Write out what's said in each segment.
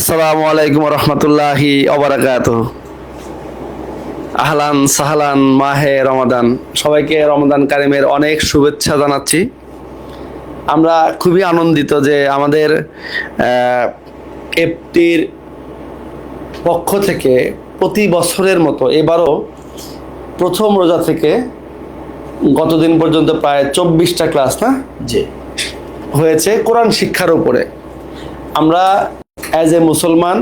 আসসালামু আলাইকুম রহমতুল্লাহি ওবারাকাতুহু। আহলান সাহলান মাহে রমাদান, সবাইকে রমাদান কারিমের অনেক শুভেচ্ছা জানাচ্ছি। আমরা খুবই আনন্দিত যে আমাদের এফটির পক্ষ থেকে প্রতি বছরের মতো এবারও প্রথম রোজা থেকে গতদিন পর্যন্ত প্রায় 24টা ক্লাস হয়েছে কোরআন শিক্ষার উপরে। আমরা অ্যাজ এ মুসলমান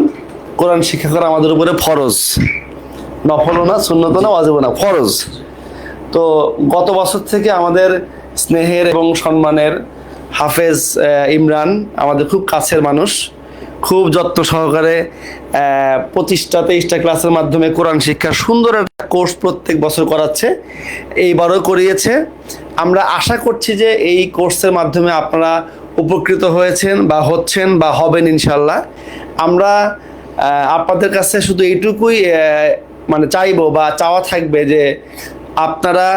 কোরআন শিক্ষা করা আমাদের উপরে ফরজ, নফলও না, সুন্নত না, ওয়াজিবও না, ফরজ। তো গত বছর থেকে আমাদের স্নেহের এবং সম্মানের হাফেজ ইমরান আমাদের খুব কাছের মানুষ, খুব যত্ন সহকারে 25টা-23টা ক্লাসের মাধ্যমে কোরআন শিক্ষার সুন্দর একটা কোর্স প্রত্যেক বছর করাচ্ছে, এইবারও করিয়েছে। আমরা আশা করছি যে এই কোর্সের মাধ্যমে আপনারা উপকৃত হয়েছেন বা হচ্ছেন বা হবেন ইনশাল্লাহ। আমরা আপনাদের কাছে শুধু এইটুকুই চাইবো বা চাওয়া থাকবে যে আপনারা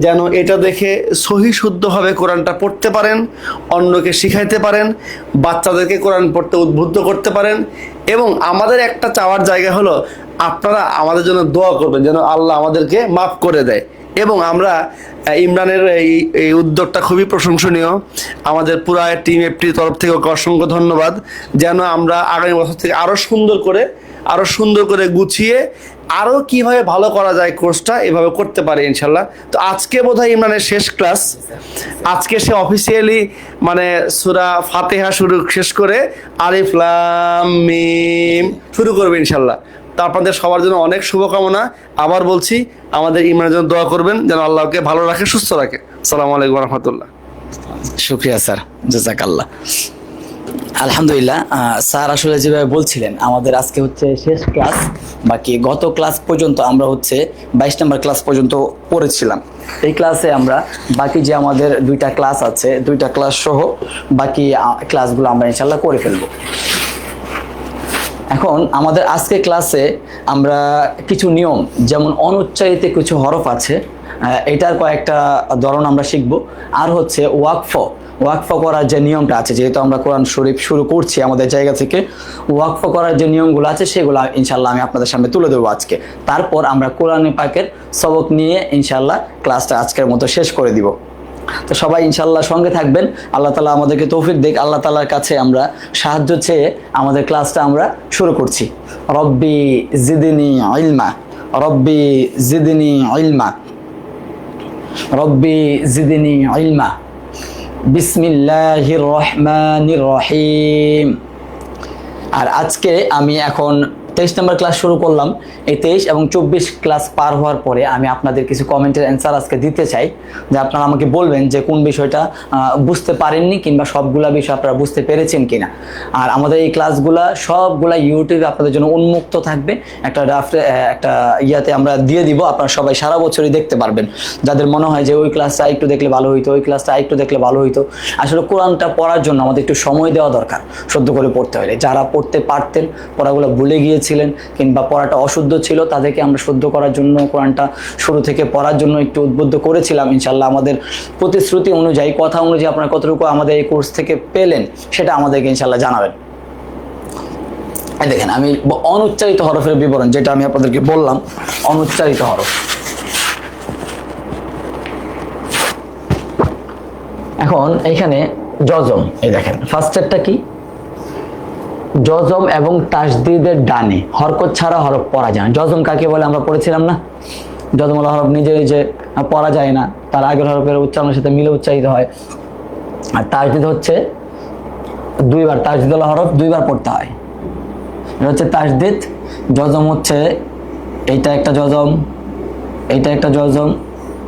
যেন এটা দেখে সহি শুদ্ধভাবে কোরআনটা পড়তে পারেন, অন্যকে শিখাইতে পারেন, বাচ্চাদেরকে কোরআন পড়তে উদ্বুদ্ধ করতে পারেন। এবং আমাদের একটা চাওয়ার জায়গা হলো আপনারা আমাদের জন্য দোয়া করবেন যেন আল্লাহ আমাদেরকে মাফ করে দেয়। এবং আমরা ইমরানের এই উদ্যোগটা খুবই প্রশংসনীয়। আমাদের পুরা টিম এফটির তরফ থেকে ওকে অসংখ্য ধন্যবাদ। যেন আমরা আগামী বছর থেকে আরও সুন্দর করে গুছিয়ে আরও কীভাবে ভালো করা যায় কোর্সটা এভাবে করতে পারে ইনশাল্লাহ। তো আজকে বোধহয় ইমরানের শেষ ক্লাস, আজকে সে অফিসিয়ালি সূরা ফাতিহা শেষ করে আলিফ লাম মিম শুরু করবে ইনশাল্লাহ। তো আপনাদের সবার জন্য অনেক শুভকামনা। আবার বলছি, আমাদের ইমরানের জন্য দোয়া করবেন যেন আল্লাহকে ভালো রাখে, সুস্থ রাখে। আসসালামু আলাইকুম রহমতুল্লাহ। শুক্রিয়া স্যার, জাযাকাল্লাহ। আলহামদুলিল্লাহ স্যার আসলে যেভাবে বলছিলেন আমাদের আজকে হচ্ছে শেষ ক্লাস, বাকি গত ক্লাস পর্যন্ত আমরা হচ্ছে 22 নম্বর ক্লাস পর্যন্ত পড়েছিলাম। এই ক্লাসে আমরা বাকি যে আমাদের 2টা ক্লাস আছে, 2টা ক্লাস সহ বাকি ক্লাসগুলো আমরা ইনশাল্লাহ করে ফেলবো। এখন আমাদের আজকে ক্লাসে আমরা কিছু নিয়ম, যেমন অনুচ্চারিত কিছু হরফ আছে, এটার কয়েকটা ধরন আমরা শিখব। আর হচ্ছে ওয়াকফ করার যে নিয়মটা আছে, যেহেতু আমরা কোরআন শরীফ শুরু করছি আমাদের জায়গা থেকে, ওয়াকফ করার যে নিয়মগুলো আছে সেগুলো ইনশাল্লাহ আমি আপনাদের সামনে তুলে দেবো আজকে। তারপর আমরা কোরআন পাকের সবক নিয়ে ইনশাল্লাহ ক্লাসটা আজকের মতো শেষ করে দিব। তো সবাই ইনশাল্লাহ সঙ্গে থাকবেন। আল্লাহ তাআলা আমাদেরকে তৌফিক দেখ। আল্লাহ তাআলার কাছে আমরা সাহায্য চেয়ে আমাদের ক্লাসটা আমরা শুরু করছি। রব্বি জিদনি ইলমা, রব্বি জিদনি ইলমা, রব্বি জিদনি ইলমা। বিসমিল্লাহির রহমানির রহিম। আর আজকে আমি এখন 23 নম্বর ক্লাস শুরু করলাম। এই 23 এবং 24 ক্লাস পার হওয়ার পরে আমি আপনাদের কিছু কমেন্টের অ্যান্সার আজকে দিতে চাই, যে আপনারা আমাকে বলবেন যে কোন বিষয়টা বুঝতে পারেননি কিংবা সবগুলা বিষয় আপনারা বুঝতে পেরেছেন কিনা। আর আমাদের এই ক্লাসগুলা সবগুলা ইউটিউবে আপনাদের জন্য উন্মুক্ত থাকবে, একটা ইয়াতে আমরা দিয়ে দিব। আপনারা সবাই সারা বছরই দেখতে পারবেন। যাদের মনে হয় যে ওই ক্লাসটা একটু দেখলে ভালো হইতো, ওই ক্লাসটা একটু দেখলে ভালো হইতো, আসলে কোরআনটা পড়ার জন্য আমাদের একটু সময় দেওয়া দরকার, শুদ্ধ করে পড়তে হলে। যারা পড়তে পারতেন, পড়াগুলো ভুলে গিয়েছিলেন কিংবা পড়াটা অশুদ্ধ ছিল, তাদেরকে আমরা শুদ্ধ করার জন্য কোরআনটা শুরু থেকে পড়ার জন্য একটু উদ্বুদ্ধ করেছিলাম। ইনশাল্লাহ আমাদের প্রতিশ্রুতি অনুযায়ী, কথা অনুযায়ী আপনারা কতটুকু আমাদের এই কোর্স থেকে পেলেন সেটা আমাদেরকে ইনশাল্লাহ জানাবেন। দেখেন, আমি অনুচ্চারিত হরফের বিবরণ, যেটা আমি আপনাদেরকে বললাম, অনুচ্চারিত হরফ। এখন এইখানে জজম, এই দেখেন ফার্স্টেরটা কি, জজম এবং তাসদীদের ডানে হরকত ছাড়া হরফ পড়া যায় না। জজম কাকে বলে আমরা পড়েছিলাম না? জজম হলো হরফ নিজে নিজে পড়া যায় না, তার আগের হরফের উচ্চারণের সাথে মিলে উচ্চারিত হয়। আর তাসদীদ হচ্ছে দুইবার, তাসদীদ হলো হরফ দুইবার পড়তে হয়, এটা হচ্ছে তাসদীদ। জজম হচ্ছে এইটা একটা জজম, এইটা একটা জজম,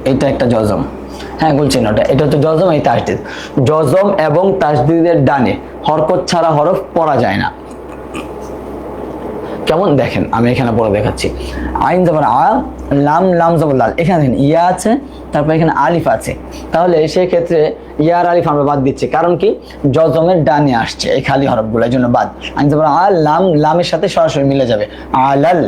এইটা একটা জজম। হ্যাঁ বলছি না, এটা হচ্ছে জজম, এই তাসদীদ। জজম এবং তাসদীদের ডানে হরকত ছাড়া হরফ পড়া যায় না। কেমন দেখেন, আমি এখানে পড়ে দেখাচ্ছি। আইন জবর আ, লাম, লাম জবর লাল। এখানে দেখেন ইয়া আছে, তারপর এখানে আলিফ আছে। তাহলে সেই ক্ষেত্রে ইয়ার আলিফ আমরা বাদ দিচ্ছি, কারণ কি জজমের ডানে আসছে এই খালি হরফগুলো, এই জন্য বাদ। আইন জবর আ, লাম, লামের সাথে সরাসরি মিলে যাবে। আলাল,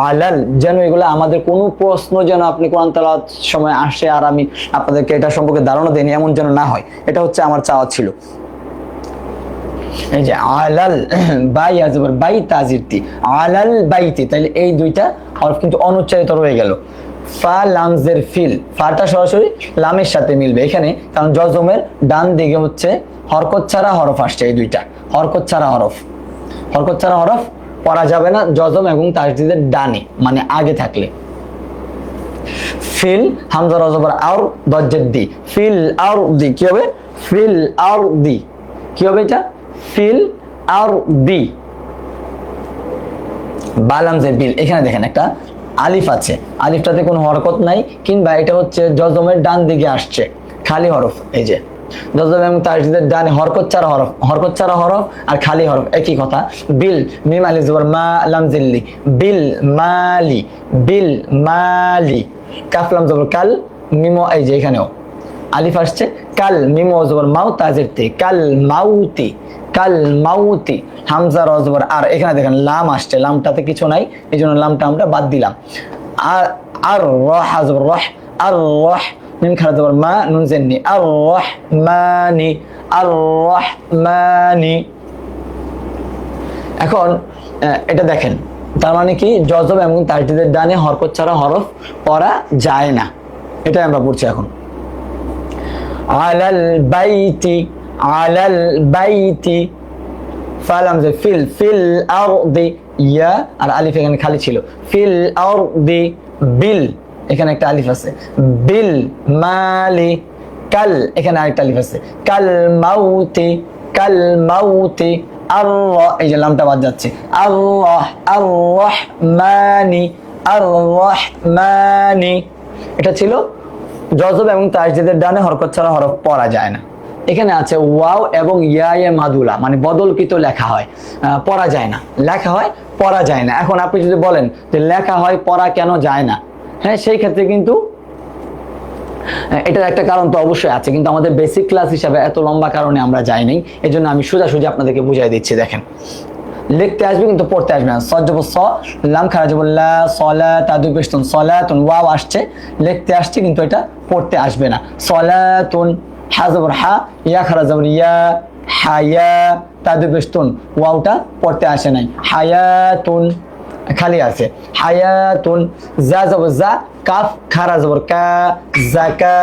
আলাল, যেন এগুলো আমাদের কোনো প্রশ্ন যেন আপনি কোরআন তেলাওয়াত সময় আসে আর আমি আপনাদেরকে এটা সম্পর্কে ধারণা দেইনি, এমন যেন না হয়। এটা হচ্ছে আমার চাওয়া ছিল। এই যে আলাল বাই আজবর বাই তাজিরতি আলাল বাইতি, তাহলে এই দুইটা হরফ কিন্তু অনুচ্চারিত রয়ে গেল। ফা লামজের ফিল, ফাটা সরাসরি লামের সাথে মিলবে এখানে, কারণ জজমের ডান দিকে হচ্ছে হরকত ছাড়া হরফ আসছে, এই দুইটা হরকত ছাড়া হরফ, হরকত ছাড়া হরফ পড়া যাবে না জজম এবং তাসদীদের ডানে মানে আগে থাকলে। ফিল হামজা রজবর আর দজ্জের দি, ফিল আর দি কি হবে? ফিল আর দি কি হবে এটা? ফিল আর দি। বালামজের বিল, এখানে দেখেন একটা আলিফ আছে, আলিফটাতে কোনো হরকত নাই, কিংবা এটা হচ্ছে জজমের ডান দিকে আসছে খালি হরফ। এই যে জজম এবং তাসদীদের ডানে হরকত ছাড়া হরফ, হরকত ছাড়া হরফ আর খালি হরফ একই কথা। বিল মিম আলিফ জবর মা লাম জিল্লি, বিল মালি, বিল মালি। কাফ লাম জবর কাল, মিমো এই যে এখানেও আলিফ আসছে, কাল মিমো জবর মাউ তাজির তে, কাল মাউতি, কাল মাউতি। হামজা রজবর আর, এখানে দেখেন লাম আসছে, লামটাতে কিছু নাই, এই জন্য লামটা আমরা বাদ দিলাম। আর আর রহ জবর রহ, আর রহ মিম খারা জবর মা নুন জেননি, আর রহমানি, আর রহমানি। এখন এটা দেখেন, তার মানে কি জজম এবং তাসদীদের ডানে হরকত ছাড়া হরফ পড়া যায় না, এটাই আমরা পড়ছি এখন। আলাল বাইতি, আলাল বাইতি। ফালাম যে ফিল, ফিল আরদি, ইয়া আর আলিফ এখানে খালি ছিল, ফিল আরদি। বিল এখানে একটা আলিফ আছে, বিল মালি। কাল এখানে আরেকটা আলিফ আছে, কাল মাউতি, কাল মাউতি। আর এই যে লামটা বাদ যাচ্ছে, আল্লাহ, আর রহমানি, আর রহমানি। এটা ছিল জজম এবং তাসদীদের ডানে হরকত ছাড়া হরফ পড়া যায় না। এখানে আছে ওয়াও এবং ইয়া মাদুলা, মানে বদলকৃত লেখা হয়, পড়া যায় না, লেখা হয় পড়া যায় না। এখন আপনি যদি বলেন যে লেখা হয় পড়া কেন যায় না, হ্যাঁ সেই ক্ষেত্রে কিন্তু এটার একটা কারণ তো অবশ্যই আছে, কিন্তু আমাদের বেসিক ক্লাস হিসাবে এত লম্বা কারণে আমরা যাই নাই, এই জন্য আমি সোজাসুজি আপনাদেরকে বুঝাই দিচ্ছি। দেখেন লিখতে আসবে কিন্তু পড়তে আসবে না। সজব স, লাম খারা জবর লা, সলা তাদু পেশতুন, সলাতুন ওয়াও আসছে, লিখতে আসছে কিন্তু এটা পড়তে আসবে না। সলাতুন হা জবর হা, ইয়া খারা জবর ইয়া, হায়া তাদু পেশতুন ওয়াওটা পড়তে আসে নাই, হায়াতুন খালি আছে, হায়াতুন। জা জবর জা, কাফ খারা জবর কা, জাকা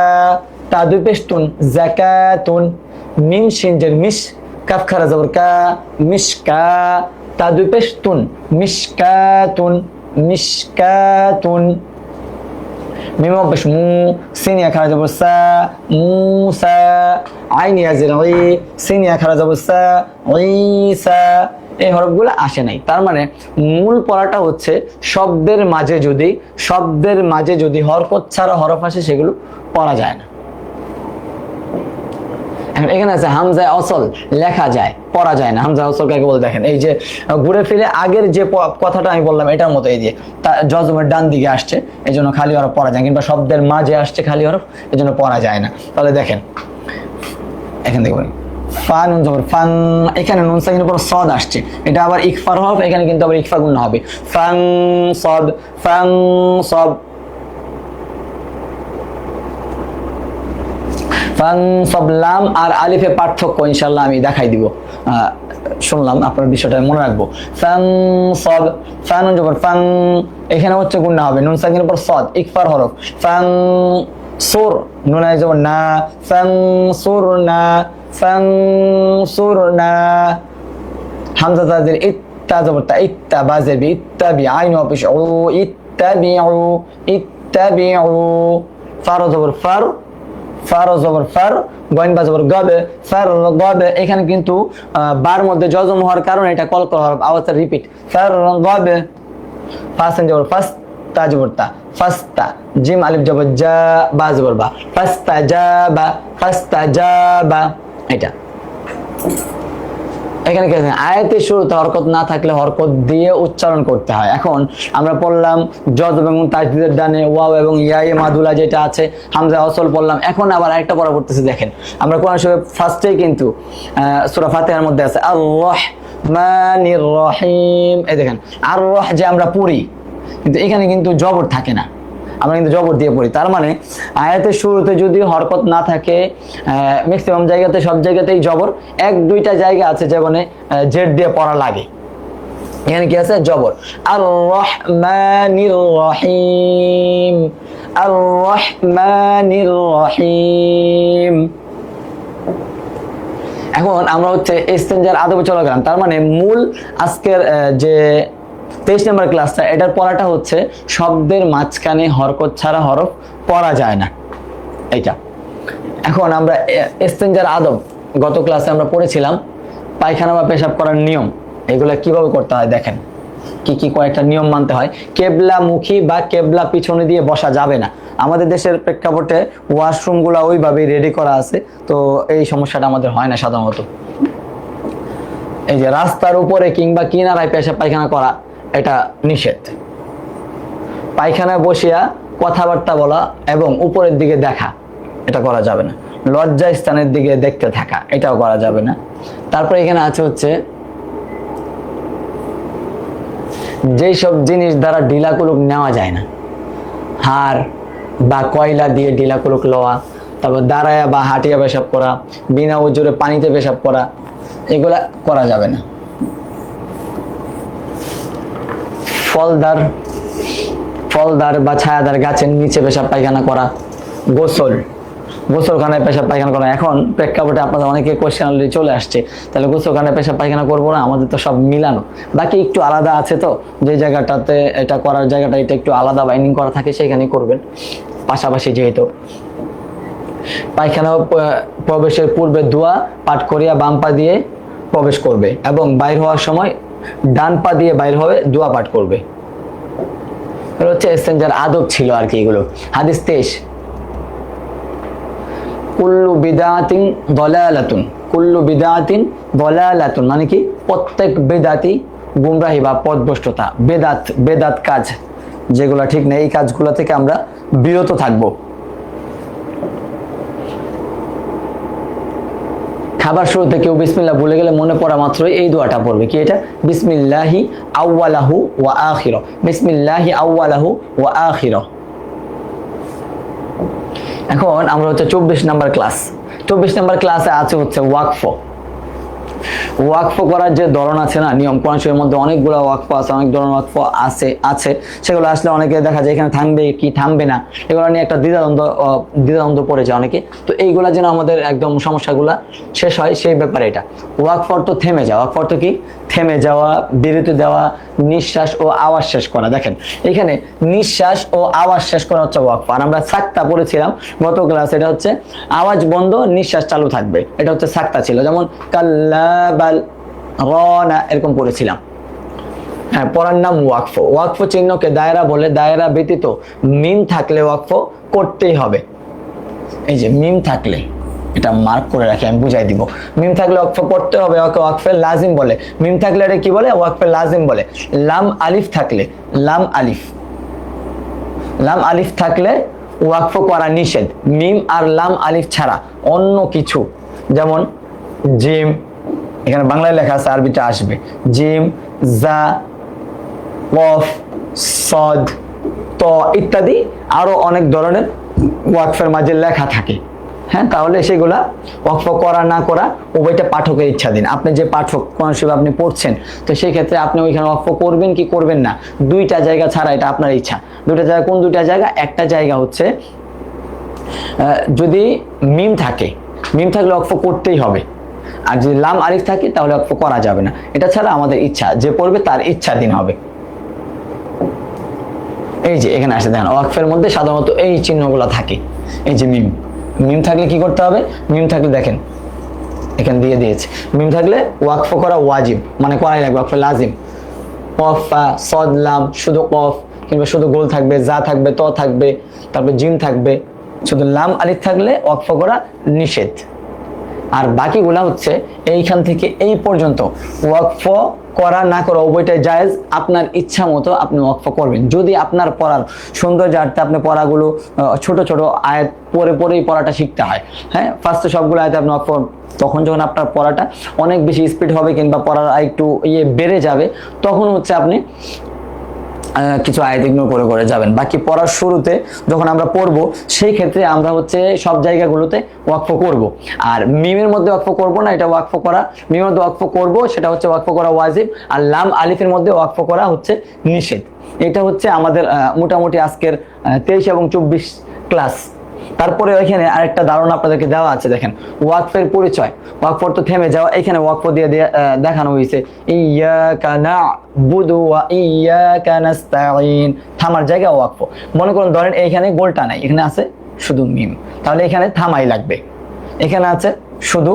তাদু পেশতুন জাকাতুন। মিম শিনজের মিশ, কাফ খারা জবর কা, মিশকা তাদু পেশতুন মিশকাতুন, মিশকাতুন। মিম পেশ মু, সিনিয়া খারা জবর সা, মুসা। আইন ইয়াজির ই, সিনিয়া খারা জবর সা, ঈসা। এই হরফগুলো আসে নাই, তার মানে মূল পড়াটা হচ্ছে শব্দের মাঝে যদি হরকত ছাড়া হরফ আসে সেগুলো পড়া যায় না। এখানে আছে হামজা অসল, লেখা যায় পড়া যায় না। হামজা অসল কাকে বলে দেখেন, এই যে ঘুরে ফিরে আগের যে কথাটা আমি বললাম এটার মতো, এই যে জজমের ডান দিকে আসছে এই জন্য খালি হরফ পড়া যায়, কিংবা শব্দের মাঝে আসছে খালি হরফ এই জন্য পড়া যায় না। তাহলে দেখেন এখানে দেখবেন ফা নুন জবর ফান, এখানে নুন সাকিনের উপর সদ আসছে, এটা আবার ইকফার হরফ, এখানে কিন্তু আবার ইকফা গুণ হবে, ফাং সদ, ফাং সব। ফাং সব লাম আর আলিফে পার্থক্য ইনশাল্লাহ আমি দেখাই দিব, শুনলাম আপনার বিষয়টা মনে রাখবো। ফাং সব, ফা নুন জবর ফাং, এখানে হচ্ছে গুণ হবে, নুন সাকিনের উপর সদ ইকফার হরফ। ফাং সুর, নুন আলিফ জবর না, ফাং সুর না, ফানসুরনা। হামজা তাজির ইত্তা জবর তা, ইত্তা বাজের বি, ইত্তাবি আইন অফিস ও, ইত্তাবিউ, ইত্তাবিউ। ফার জবর ফার, ফার জবর ফার, গইন বা জবর গবে, ফার গবে। এখানে কিন্তু বার মধ্যে জজম হওয়ার কারণে এটা কলকল হরফ, আওয়াজটা রিপিট। ফার গবে। ফাসেন জবর ফাস, তা জবর তা, ফাস্তা। জিম আলিফ জবর জা, বা জবর বা, ফাস্তা জা বা, ফাস্তা জা বা। এটা এখানে কি আয়াতের শুরুতে হরকত না থাকলে হরকত দিয়ে উচ্চারণ করতে হয়। এখন আমরা পড়লাম জজম এবং তাসদীদের ডানে ওয়াও এবং ইয়ায়ে মাদুলা যেটা আছে, হামজা অসল পড়লাম। এখন আবার আরেকটা পড়া পড়তেছি, দেখেন আমরা কোরআন শরীফ ফার্স্টেই কিন্তু সূরা ফাতিহার মধ্যে আছে আর রহমানির রহিম। এই দেখেন আর রহ যে আমরা পড়ি, কিন্তু এখানে কিন্তু জবর থাকে না, আমরা কিন্তু জবর দিয়ে পড়ি। তার মানে আয়াতের শুরুতে যদি হরকত না থাকে, ম্যাক্সিমাম জায়গাতে সব জায়গাতেই জবর, এক দুইটা জায়গা আছে যেখানে জেড দিয়ে পড়া লাগে। এখানে কি আছে? জবর। আর রহমানির রহিম, আর রহমানির রহিম। এখন আমরা হচ্ছে ইস্তেনজার আদবে চলে গেলাম। তার মানে মূল আজকের যে 23 নম্বর ক্লাসটা, এটার পড়াটা হচ্ছে শব্দের মাঝখানে হরকত ছাড়া হরফ পড়া যায় না, এইটা। এখন আমরা ইস্তেনজার আদব গত ক্লাসে আমরা পড়েছিলাম, পায়খানা বা পেশাব করার নিয়ম, এগুলা কিভাবে করতে হয় দেখেন, কি কি কয়েকটা নিয়ম মানতে হয়। কেবলা মুখী বা কেবলা পিছনে দিয়ে বসা যাবে না। আমাদের দেশের প্রেক্ষাপটে ওয়াশরুমগুলো ওইভাবেই রেডি করা আছে, তো এই সমস্যাটা আমাদের হয় না সাধারণত। এই যে রাস্তার উপরে কিংবা কিনারায় পেশাব পায়খানা করা, এটা নিষেধ। পায়খানায় বসিয়া কথাবার্তা বলা এবং উপরের দিকে দেখা, এটা করা যাবে না। লজ্জা স্থানের দিকে দেখতে থাকা, এটাও করা যাবে না। তারপরে এখানে আছে হচ্ছে যেই সব জিনিস দ্বারা ঢিলাকুলুক নেওয়া যায় না, হাড় বা কয়লা দিয়ে ঢিলাকুলুক লওয়া, তারপর দাঁড়ায়া বা হাঁটিয়া পেশাব করা, বিনা ওজোরে পানিতে পেশাব করা, এগুলা করা যাবে না। ফলদার বা ছায়াদার গাছের নিচে পেশাব পায়খানা করা, গোসলখানায় পেশাব পায়খানা করা। এখন প্রেক্ষাপটে আপনাদের অনেকে কোয়েশ্চেন অলরেডি চলে আসছে, তাহলে গোসলখানায় পেশাব পায়খানা করবো না? আমাদের তো সব মিলানো, বাকি একটু আলাদা আছে, তো যে জায়গাটাতে এটা করার জায়গাটা এটা একটু আলাদা বাইন্ডিং করা থাকে সেখানেই করবেন। পাশাপাশি যেহেতু পায়খানা প্রবেশের পূর্বে দোয়া পাঠ করিয়া বাম পা দিয়ে প্রবেশ করবে এবং বাইর হওয়ার সময় ডান পা দিয়ে বাইর হবে, দোয়া পাঠ করবে। এগুলো হচ্ছে ইস্তেনজার আদব ছিল আর কি। এগুলো হাদিস 23, কুল্লু বিদাতিন দলালাতুন, কুল্লু বিদাতিন দলালাতুন মানে কি? প্রত্যেক বেদাতি গুমরাহি বা পথভ্রষ্টতা। বেদাত কাজ যেগুলো ঠিক নেই, এই কাজগুলো থেকে আমরা বিরত থাকবো। খাবার শুরুতে কেউ বিসমিল্লাহ ভুলে গেলে মনে পড়া মাত্রই এই দোয়াটা পড়বে। কি এটা? বিসমিল্লাহি আউয়ালাহু ওয়া আখিরা, বিসমিল্লাহি আউয়ালাহু ওয়া আখিরা। এখন আমরা হচ্ছে 24 নাম্বার ক্লাস। 24 নাম্বার ক্লাসে আছে হচ্ছে ওয়াকফ করার যে ধরন আছে না, নিয়ম। কোরআন শরীফের মধ্যে অনেকগুলো ওয়াকফ আছে, অনেক ধরনের ওয়াকফ আছে। সেগুলো আসলে অনেকে দেখা যায় এখানে থামবে কি থামবে না, এগুলো নিয়ে একটা দ্বিধাদ্বন্দ্ব পড়ে যায় অনেকে। তো এইগুলা যেন আমাদের একদম সমস্যাগুলা শেষ হয়, সেই ব্যাপারে এটা। ওয়াকফ অর্থ থেমে যাওয়া। ওয়াকফ অর্থ কি? থেমে যাওয়া, বিরতি দেওয়া, নিঃশ্বাস ও আওয়াজ শেষ করা। দেখেন এখানে নিঃশ্বাস ও আওয়াজ শেষ করা হচ্ছে ওয়াকফ। আর আমরা সাক্তা পড়েছিলাম গত ক্লাস, এটা হচ্ছে আওয়াজ বন্ধ, নিঃশ্বাস চালু থাকবে, এটা হচ্ছে সাক্তা ছিল। যেমন কাল্লা বাল রানা এরকম পড়েছিলাম। হ্যাঁ, পড়ার নাম ওয়াকফ। ওয়াকফ চিহ্নকে দায়রা বলে। দায়রা ব্যতীত মিম থাকলে ওয়াকফ করতেই হবে। এই যে মিম থাকলে, এটা মার্ক করে রাখি, আমি বুঝাই দিব। মিম থাকলে ওয়াকফ করতে হবে, ওকে ওয়াকফে লাজিম বলে। মিম থাকলে এটা কি বলে? ওয়াকফে লাজিম বলে। লাম আলিফ থাকলে, লাম আলিফ থাকলে ওয়াকফ করা নিষেধ। মিম আর লাম আলিফ ছাড়া অন্য কিছু, যেমন জিম, এখানে বাংলায় লেখা আছে, আরবিটা আসবে। জিম, জা, কফ, সদ, ত ইত্যাদি আরো অনেক ধরনের ওয়াকফের মাঝে লেখা থাকে। হ্যাঁ, তাহলে সেগুলা ওয়াকফ করা না করা উভয়টা পাঠকের ইচ্ছাধীন। আপনি যে পাঠক, কোন হিসেবে আপনি পড়ছেন, তো সেই ক্ষেত্রে আপনি ওইখানে ওয়াকফ করবেন কি করবেন না, দুইটা জায়গা ছাড়া এটা আপনার ইচ্ছা। দুইটা জায়গা কোন দুইটা জায়গা? একটা জায়গা হচ্ছে যদি মিম থাকলে ওয়াকফ করতেই হবে, আর যদি লাম আলিফ থাকে তাহলে ওয়াকফ করা যাবে না। এটা ছাড়া আমাদের ইচ্ছা, যে পড়বে তার ইচ্ছাধীন হবে। এই যে এখানে আসে দেখেন, ওয়াকফের মধ্যে সাধারণত এই চিহ্নগুলো থাকে। এই যে মিম থাকলে কি করতে হবে? মিম থাকলে দেখেন এখানে দিয়ে দিয়েছে, মিম থাকলে ওয়াকফ করা ওয়াজিব, মানে করাই লাগবে, ওয়াকফে লাজিম। কফ, সদ, লাম, শুধু কফ কিংবা শুধু গোল থাকবে, যা থাকবে, ত থাকবে, তারপর জিম থাকবে। শুধু লাম আলিফ থাকলে ওয়াকফ করা নিষেধ। আর বাকিগুলা হচ্ছে এইখান থেকে এই পর্যন্ত ওয়াকফ করা না করা উভয়টাই জায়েজ। আপনার ইচ্ছা মতো আপনি ওয়াকফ করবেন। যদি আপনার পড়ার সৌন্দর্যার্থে আপনি পড়াগুলো ছোট ছোট আয়াত পড়েই পড়াটা শিখতে হয়। হ্যাঁ, ফার্স্টে সবগুলো আয়াতে আপনি ওয়াকফ, তখন যখন আপনার পড়াটা অনেক বেশি স্পিড হবে কিংবা পড়ার একটু বেড়ে যাবে, তখন হচ্ছে আপনি কিছু আয়াত ইগনোর করে করে যাবেন। বাকি পড়ার শুরুতে যখন আমরা পড়বো সেই ক্ষেত্রে আমরা হচ্ছে সব জায়গাগুলোতে ওয়াকফ করব। আর মিমের মধ্যে ওয়াকফ করব না, এটা ওয়াকফ করা, মিমের মধ্যে ওয়াকফ করব সেটা হচ্ছে ওয়াকফ করা ওয়াজিব, আর লাম আলিফের মধ্যে ওয়াকফ করা হচ্ছে নিষেধ। এটা হচ্ছে আমাদের মোটামুটি আজকের 23 এবং 24 ক্লাস। তারপরে এখানে আরেকটা ধারণা আপনাদেরকে দেওয়া আছে, দেখেন ওয়াকফের পরিচয়। ওয়াকফ তো থেমে যাওয়া, এখানে ওয়াকফ দিয়ে দেখানো হয়েছে ইয়াকা না'বুদু ওয়া ইয়াকা নাস্তাঈন, থামার জায়গা ওয়াকফ। মনে করুন ধরেন এইখানে গোলটা নাই, এখানে আছে শুধু মিম, তাহলে এখানে থামাই লাগবে। এখানে আছে শুধু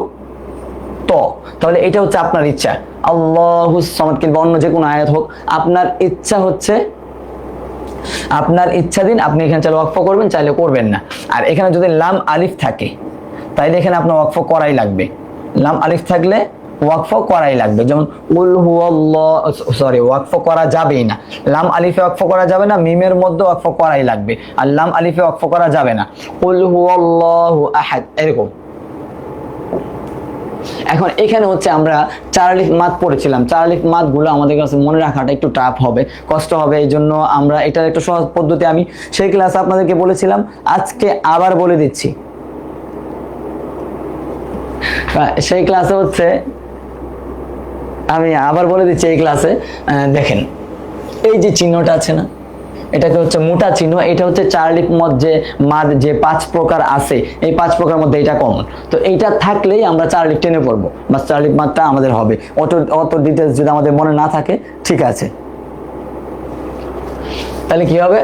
ত, তাহলে এটা হচ্ছে আপনার ইচ্ছা। আল্লাহুস সামাদ কিংবা অন্য যে কোনো আয়াত হোক, আপনার ইচ্ছা হচ্ছে, আপনার ইচ্ছা দিন, আপনি এখানে চাইলে ওয়াকফ করবেন, চাইলে করবেন না। আর এখানে যদি লাম আলিফ থাকে তাইলে এখানে আপনার ওয়াকফ করাই লাগবে। লাম আলিফ থাকলে ওয়াকফ করাই লাগবে। যেমন কুল হুয়াল্লাহু, সরি ওয়াকফ করা যাবেই না, লাম আলিফে ওয়াকফ করা যাবে না, মিমের মধ্যে ওয়াকফ করাই লাগবে। আর লাম আলিফে ওয়াকফ করা যাবে না, কুল হুয়াল্লাহু আহাদ এরকম। এখন এখানে হচ্ছে আমরা 4 আলিফ মাদ পড়েছিলাম। 4 আলিফ মাদ গুলো আমাদের কাছে মনে রাখাটা একটু টাফ হবে, কষ্ট হবে। এই জন্য আমরা এটার একটা সহজ পদ্ধতি আমি সেই ক্লাসে আপনাদেরকে বলেছিলাম, আজকে আবার বলে দিচ্ছি। সেই ক্লাসে হচ্ছে আমি আবার বলে দিচ্ছি এই ক্লাসে, দেখেন এই যে চিহ্নটা আছে না, এটাকে হচ্ছে মোটা চিহ্ন। এটা হচ্ছে 4 আলিফ মদ যে মাদ যে 5 প্রকার আছে, এই 5 প্রকার মধ্যে এটা কমন। তো এইটা থাকলেই আমরা 4 আলিফ টেনে পড়বো, বাস 4 আলিফ মাদটা আমাদের হবে। অত ডিটেলস যদি আমাদের মনে না থাকে ঠিক আছে, তাহলে কি হবে,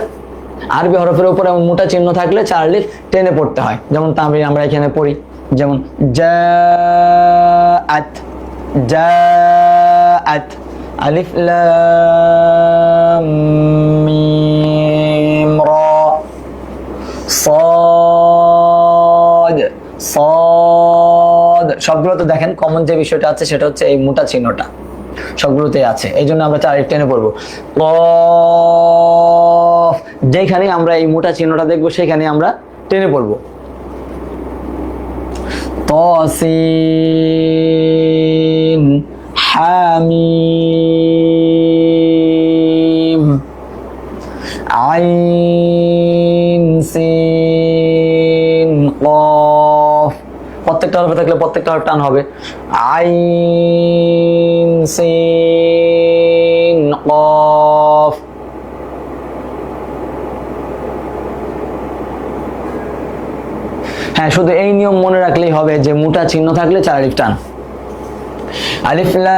আরবি হরফের উপরে মোটা চিহ্ন থাকলে 4 আলিফ টেনে পড়তে হয়। যেমন তানবীর আমরা এখানে পড়ি, যেমন জাআত, জাআত, আলিফ লাম মিম রা, সাদ, সাদ, সবগুলোতে দেখেন কমন যে বিষয়টা আছে সেটা হচ্ছে এই মোটা চিহ্নটা সবগুলোতে আছে, এই জন্য আমরা 4 আলিফ টেনে পড়বো। কফ, যেখানে আমরা এই মোটা চিহ্নটা দেখবো সেখানে আমরা টেনে পড়বো। তসিন, হামিম, আইন, সিন, কফ। প্রত্যেকটা হরফে থাকলে প্রত্যেকটা হরফ টান হবে। আইন, সিন, কফ। হ্যাঁ, শুধু এই নিয়ম মনে রাখলেই হবে যে মোটা চিহ্ন থাকলে 4 আলিফ টান। আলিফ লাম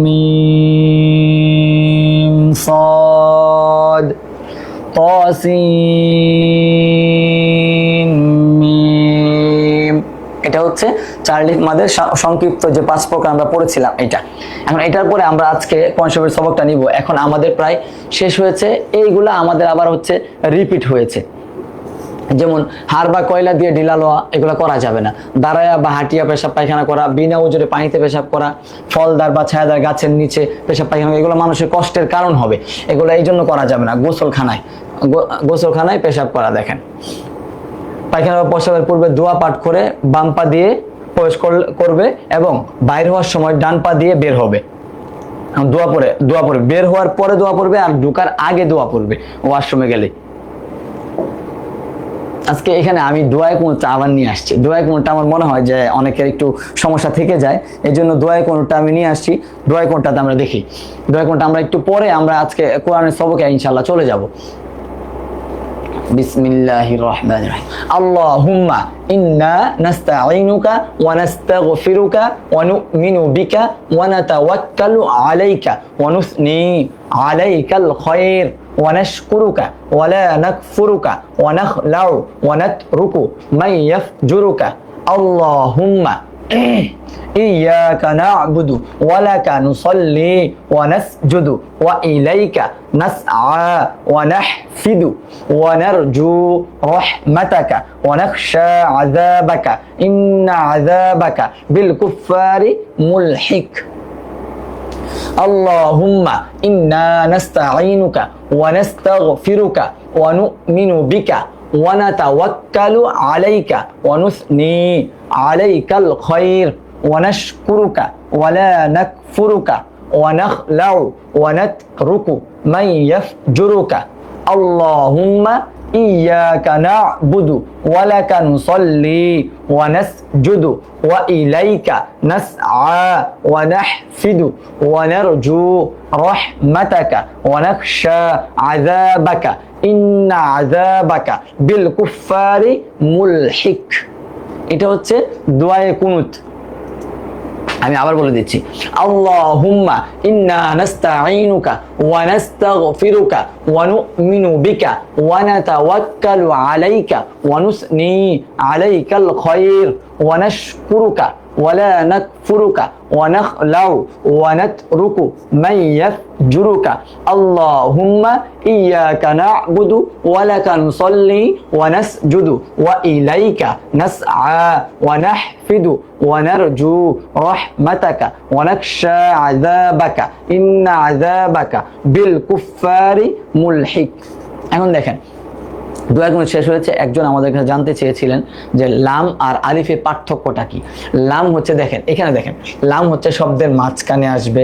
মিম সাদ তাসিন মিম, এটা হচ্ছে 4 আলিফ মাদের সংক্ষিপ্ত যে 5 প্রকার আমরা পড়েছিলাম এটা। এখন এটার পরে আমরা আজকে কনসেপ্টের সবকটা নিব। এখন আমাদের প্রায় শেষ হয়েছে, এইগুলা আমাদের আবার হচ্ছে রিপিট হয়েছে। যেমন হাড় বা কয়লা দিয়ে ঢিলা লওয়া, এগুলো করা যাবে না। দাঁড়ায়া বা হাঁটিয়া পেশাব পায়খানা করা, বিনা উজরে পানিতে পেশাব করা, ফলদার বা ছায়াদার গাছের নিচে পেশাব পায়খানা, এগুলো মানুষের কষ্টের কারণ হবে, এগুলো এই জন্য করা যাবে না। গোসলখানায় পেশাব করা, দেখেন পায়খানা বা প্রস্রাবের পূর্বে দোয়া পাঠ করে বাম পা দিয়ে প্রবেশ করবে এবং বাইর হওয়ার সময় ডান পা দিয়ে বের হবে। দোয়া পড়বে, বের হওয়ার পরে দোয়া পড়বে আর ঢোকার আগে দোয়া পড়বে ওয়াশরুমে গেলে। আজকে এখানে আমি দোয়ায় কোনটা আবার নিয়ে আসছি। দোয়ায় কোনটা আমার মনে হয় যে অনেকের একটু সমস্যা থেকে যায়, এই জন্য দোয়ায় কোনটা আমি নিয়ে আসছি। দোয়ায় কোনটাতে আমরা দেখি, দোয়ায় কোনটা আমরা একটু পরে আমরা আজকে কোরআনের সবকে ইনশাআল্লাহ চলে যাব। বিসমিল্লাহির রহমানির রহিম। আল্লাহুম্মা ইন্না নাস্তাঈনুকা ওয়া নাস্তাগফিরুকা ওয়া নু'মিনু বিকা ওয়া নাতাওয়াক্কালু আলাইকা ওয়া নুসনি আলাইকাল খায়র ওয়া নাশকুরুকা ওয়া লা নাকফুরুকা ওয়া নাখলাউ ওয়া নাতরুকু মান ইয়াফজুরুকা। আল্লাহুম্মা إياك نعبد ولك نصلي ونسجد وإليك نسعى ونحفد ونرجو رحمتك ونخشى عذابك إن عذابك بالكفار ملحق. اللهم إنا نستعينك ونستغفرك ونؤمن بك ونتوكل عليك ونثني عليك الخير ونشكرك ولا نكفرك ونخلع ونترك من يفجرك اللهم إياك نعبد ولك نصلي ونسجد وإليك نسعى ونحفد ونرجو رحمتك ونخشى عذابك إن عذابك بالكفار ملحق. এটা হচ্ছে দোয়ায়ে কুনুত। আমি আবার বলে দিচ্ছি, আল্লাহুম্মা ইন্না নাস্তাঈনুকা ওয়া নাস্তাগফিরুকা ওয়া নু'মিনু বিকা ওয়া নাতাওয়াক্কালু আলাইকা ওয়া নুসনি আলাইকাল খায়র ওয়া নাশকুরুকা ওয়া লা নাকফুরুকা ওয়া নাখলাউ ওয়া নাতরুকু মান ইয়াফজুরুকা আল্লাহুম্মা ইয়্যাকা না'বুদু ওয়া লাকা নুসাল্লি ওয়া নাসজুদু ওয়া ইলাইকা নাসআ ওয়া নাহফিদু ওয়া নারজু রাহমাতাকা ওয়া নাখশা আযাবাকা ইন্না আযাবাকা বিল কুফফারি মুলহিক। এখন দেখেন, দোয়া গুলো শেষ হয়েছে। একজন আমাদের কাছে জানতে চেয়েছিলেন যে লাম আর আলিফের পার্থক্যটা কি। লাম হচ্ছে, দেখেন এখানে দেখেন, লাম হচ্ছে শব্দের মাঝখানে আসবে,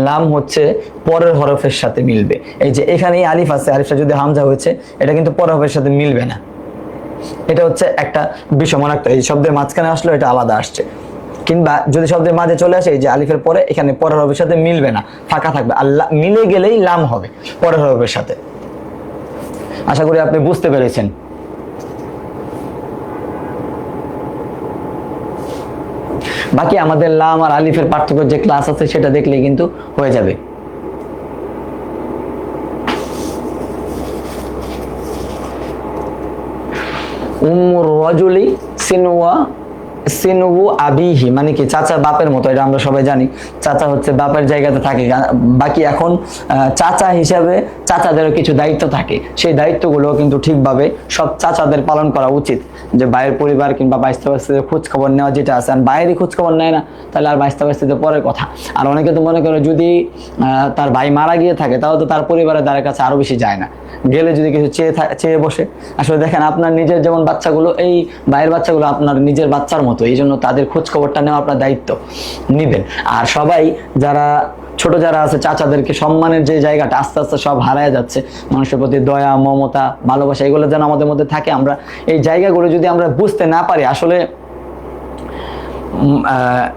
লাম হচ্ছে পরের হরফের সাথে মিলবে। এই যে এখানে আলিফ আছে, আলিফটা যদি হামজা হয়েছে, এটা কিন্তু পরের হরফের সাথে মিলবে না। এটা হচ্ছে একটা বিষয় মনে রাখতে, এই শব্দের মাঝখানে আসলো এটা আলাদা আসছে। কিংবা যদি শব্দের মাঝে চলে আসে, এই যে আলিফের পরে এখানে পরের হরফের সাথে মিলবে না, ফাঁকা থাকবে, আল্লাহ মিলে গেলেই লাম হবে পরের হরফের সাথে। আশা করি আপনি বুঝতে পেরেছেন। বাকি আমাদের লাম আর আলিফের পার্থক্য যে ক্লাস আছে সেটা দেখলেই কিন্তু হয়ে যাবে। উম্মুর রাজুলি সিনু আবিহি, মানে কি চাচা বাপের মতো, এটা আমরা সবাই জানি। চাচা হচ্ছে বাপের জায়গাতে থাকে। বাকি এখন চাচা হিসাবে চাচাদেরও কিছু দায়িত্ব থাকে, সেই দায়িত্বগুলো কিন্তু ঠিকভাবে সব চাচাদের পালন করা উচিত। যে বাইরের পরিবার কিংবা বাইস্তা পরিস্থিতির খোঁজ খবর নেওয়া যেটা আছে, আর বাইরের খোঁজ খবর নেয় না, তাহলে আর বাইস্তা পরিস্থিতির পরের কথা। আর অনেকে তো মনে করে যদি তার ভাই মারা গিয়ে থাকে, তাহলে তো তার পরিবারের দ্বারের কাছে আরো বেশি যায় না, গেলে যদি কিছু চেয়ে বসে। আসলে দেখেন, আপনার নিজের যেমন বাচ্চাগুলো, এই ভাইয়ের বাচ্চাগুলো আপনার নিজের বাচ্চার মতো, এই জন্য তাদের খোঁজ খবরটা নেওয়া আপনার দায়িত্ব নিবেন। আর সবাই যারা ছোট যারা আছে, চাচাদেরকে সম্মানের যে জায়গাটা আস্তে আস্তে সব হারায় যাচ্ছে, মানুষের প্রতি দয়া, মমতা, ভালোবাসা, এগুলো যেন আমাদের মধ্যে থাকে। আমরা এই জায়গাগুলো যদি আমরা বুঝতে না পারি, আসলে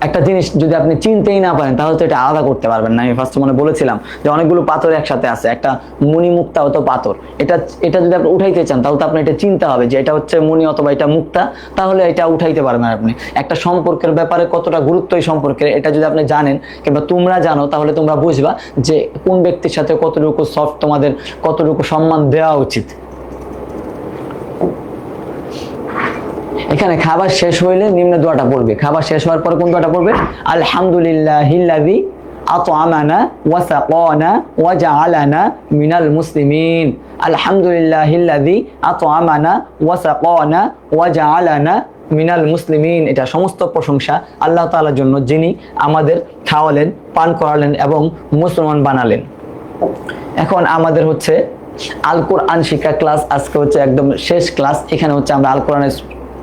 একটা জিনিস যদি আপনি চিনতেই না পারেন, তাহলে তো এটা আলাদা করতে পারবেন না। আমি ফার্স্ট মনে বলেছিলাম যে অনেকগুলো পাথর একসাথে আছে, একটা মণি মুক্তা হতো পাথর। এটা যদি আপনি উঠাইতে চান, তাহলে তো আপনি এটা চিনতে হবে যে এটা হচ্ছে মণি অথবা এটা মুক্তা, তাহলে এটা উঠাইতে পারবেন আপনি। একটা সম্পর্কের ব্যাপারে কতটা গুরুত্ব এই সম্পর্কের, এটা যদি আপনি জানেন কিংবা তোমরা জানো, তাহলে তোমরা বুঝবা যে কোন ব্যক্তির সাথে কতটুকু সফট, তোমাদের কতটুকু সম্মান দেওয়া উচিত। এখানে খাবার শেষ হইলে নিম্ন দোয়াটা পড়বে। খাবার শেষ হওয়ার পর কোন দোয়াটা পড়বে? আলহামদুলিল্লাহিল্লাযী আত'আমানা ওয়া সাকানা ওয়া জাআলানা মিনাল মুসলিমিন। আলহামদুলিল্লাহিল্লাযী আত'আমানা ওয়া সাকানা ওয়া জাআলানা মিনাল মুসলিমিন। এটা সমস্ত প্রশংসা আল্লাহ তাআলার জন্য, যিনি আমাদের খাওয়ালেন, পান করালেন এবং মুসলমান বানালেন। এখন আমাদের হচ্ছে আল কোরআন শিক্ষা ক্লাস, আজকে হচ্ছে একদম শেষ ক্লাস। এখানে হচ্ছে আমরা আল কোরআনের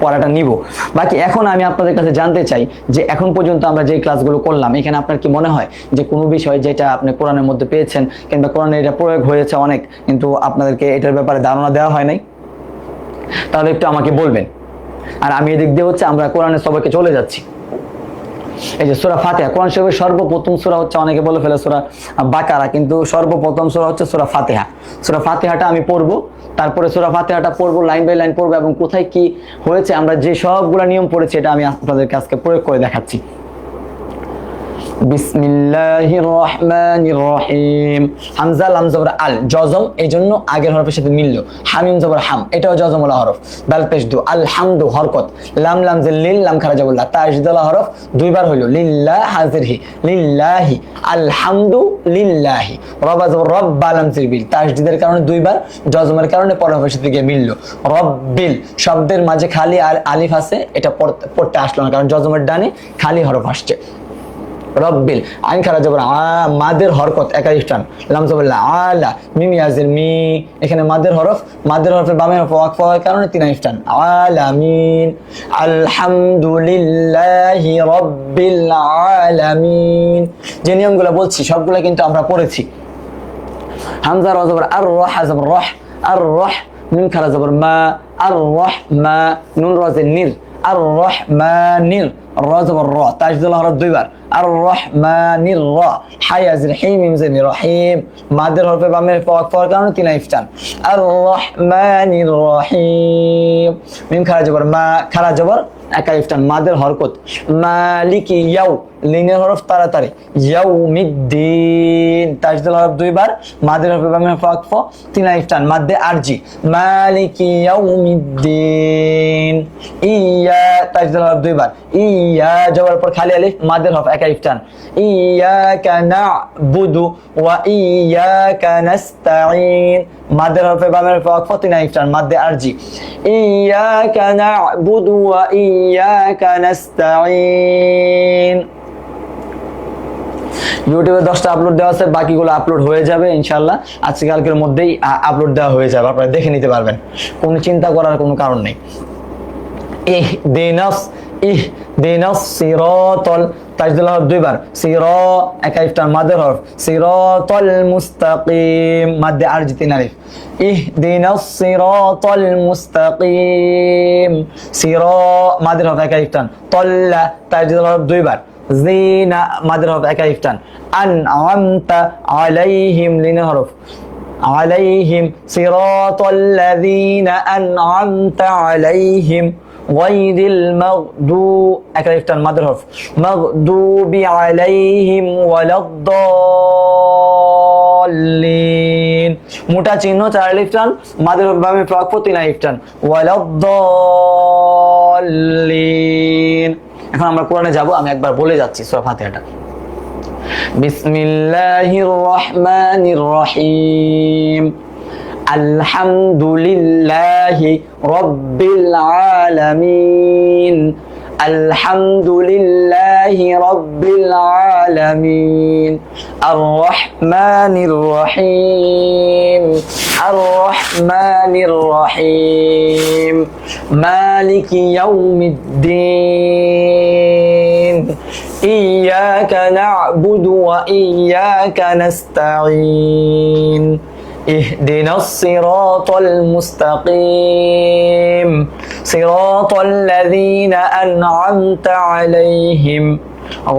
পড়াটা নিব। বাকি এখন আমি আপনাদের কাছে জানতে চাই যে এখন পর্যন্ত আমরা যে ক্লাসগুলো করলাম, এখানে আপনার কি মনে হয় যে কোনো বিষয় যেটা আপনি কোরআনের মধ্যে পেয়েছেন কিংবা কোরআনে এটা প্রয়োগ হয়েছে অনেক, কিন্তু আপনাদেরকে এটার ব্যাপারে ধারণা দেওয়া হয় নাই? তাহলে একটু আমাকে বলবেন। আর আমি এদিক দিয়ে হচ্ছে আমরা কোরআনের সবাইকে চলে যাচ্ছি। এই যে সূরা ফাতিহা, কোরআন শরীফের সর্বপ্রথম সূরা হচ্ছে, অনেকে বলে ফেলে সূরা বাকারা, কিন্তু সর্বপ্রথম সূরা হচ্ছে সূরা ফাতিহা। সূরা ফাতিহাটা আমি পড়বো, তারপরে সূরা ফাতিহাটা পড়বো, লাইন বাই লাইন পড়বো, এবং কোথায় কি হয়েছে আমরা যে সবগুলা নিয়ম পড়েছি এটা আমি আপনাদেরকে আজকে প্রয়োগ করে দেখাচ্ছি। বিসমিল্লাহির রহমানির রহিম। হামজা লাম জবর আল, জজম, এই জন্য আগের হরফের সাথে মিলল। হামিম জবর হাম, এটাও জজম ওয়ালা হরফ। দাল পেশ দু, আল হামদু হরকত, লাম লাম জের লিল, লাম খারা জবর লা, তাজদালা হরফ দুইবার হইল। লিল্লাহ হাজিরহি, লিল্লাহি, আলহামদু লিল্লাহি। রবা জবর রব, বা লাম জির বিল, তাজদিদের কারণে দুইবার, জজমের কারণে পরের হরফের সাথে গিয়ে মিলল। রব্বিল, শব্দের মাঝে খালি আলিফ আছে, এটা পড়তে আসলো না, কারণ জজমের ডানে খালি হরফ আসছে। রব্বিল, আইন খারা জবর আ, মাদের হরকত একালিফ টান, লাম জবর লা, আলা, মিম ইয়াজের মি, এখানে মাদের হরফের বামে ওয়াকফ হওয়ার কারণে 3 আলিফ টান, আলামিন, আলহামদুলিল্লাহি রব্বিল আলামিন। যে নিয়মগুলো বলছি সবগুলো কিন্তু আমরা পড়েছি। হামজা র জবর আর, র হা জবর রহ, আর রহ, মিম খারা জবর মা, আর রহ মা, নুন রাজের নির, আর রহমানির, র জবর র, তাজদুল হরফ দুইবার, আর রহমানির র, হায়াজির হি, মিম জের রহিম, মাদের হরফে বামে ওয়াকফ হওয়ার কারণে 3 আলিফ টান, আর রহমানির রহিম, মিম খারা জবর মা, খারা জবর এক আলিফ টান, মাদের হরকত, মালিকি ইয়াউ, লিনের হরফ তাড়াতাড়ি, ইয়াউমিদ্দিন, তাজদুল হরফ দুইবার, মাদের হরফে বামে ওয়াকফ, 3 আলিফ টান, মাদ্দে আরজি, মালিকি ইয়াউমিদ্দিন, ইয়া, তাজদুল হরফ দুইবার, ইয়া জবর পর খালি আলিফ, মাদের হরফ এক আলিফ টান, ইয়াকা না'বুদু ওয়া ইয়াকা নাস্তাঈন, মাদের হরফে বামে ওয়াকফ, 3 আলিফ টান, মাদ্দে আরজি, ইয়াকা না'বুদু ওয়া ইয়াকা নাস্তাঈন। ইউটিউবে 10টা আপলোড দেওয়া আছে, বাকিগুলো আপলোড হয়ে যাবে ইনশাআল্লাহ, আজকে কালকের মধ্যেই আপলোড দেওয়া হয়ে যাবে, আপনারা দেখে নিতে পারবেন, কোনো চিন্তা করার কোনো কারণ নেই। ইহদিনাস সিরাতাল, তাজদুল হরফ দুইবার, সিরা এক আলিফ টান, মাদের হরফ, সিরাতাল মুস্তাকিম, মাদ্দে আরজি 3 আলিফ, ইহদিনাস সিরাতাল মুস্তাকিম, সিরা মাদের হরফ এক আলিফ টান, তাল্লা, তাজদুল হরফ দুইবার, জিনা, মাদের হরফ এক আলিফ টান, আনআমতা আলাইহিম, লিনের হরফ, আলাইহিম, সিরাতাল্লাযীনা আনআমতা আলাইহিম, গায়রিল মাগদুব, এক আলিফ টান, মাদের হরফ, মাগদুবি আলাইহিম ওয়ালাদ-দাল্লিন, মোটা চিহ্ন 4 আলিফ টান, মাদের হরফ বামে ওয়াকফ, 3 আলিফ টান, ওয়ালাদ-দাল্লিন। এখন আমরা কোরআনে যাব, আমি একবার বলে যাচ্ছি সূরা ফাতিহাটা। বিসমিল্লাহির রহমানির রহিম, আলহামদুলিল্লাহি রাব্বিল আলামিন, আলহামদুলিল্লাহি রাব্বিল আলামিন, আর রহমানির রহিম, আর রহমানির রহিম, মালিকি ইয়াউমিদ্দিন, ইয়াকা না'বুদু ওয়া ইয়াকা নাস্তাঈন, ইহদিনাস সিরাতাল মুস্তাকিম, সিরাতাল্লাযীনা আন'আমতা আলাইহিম,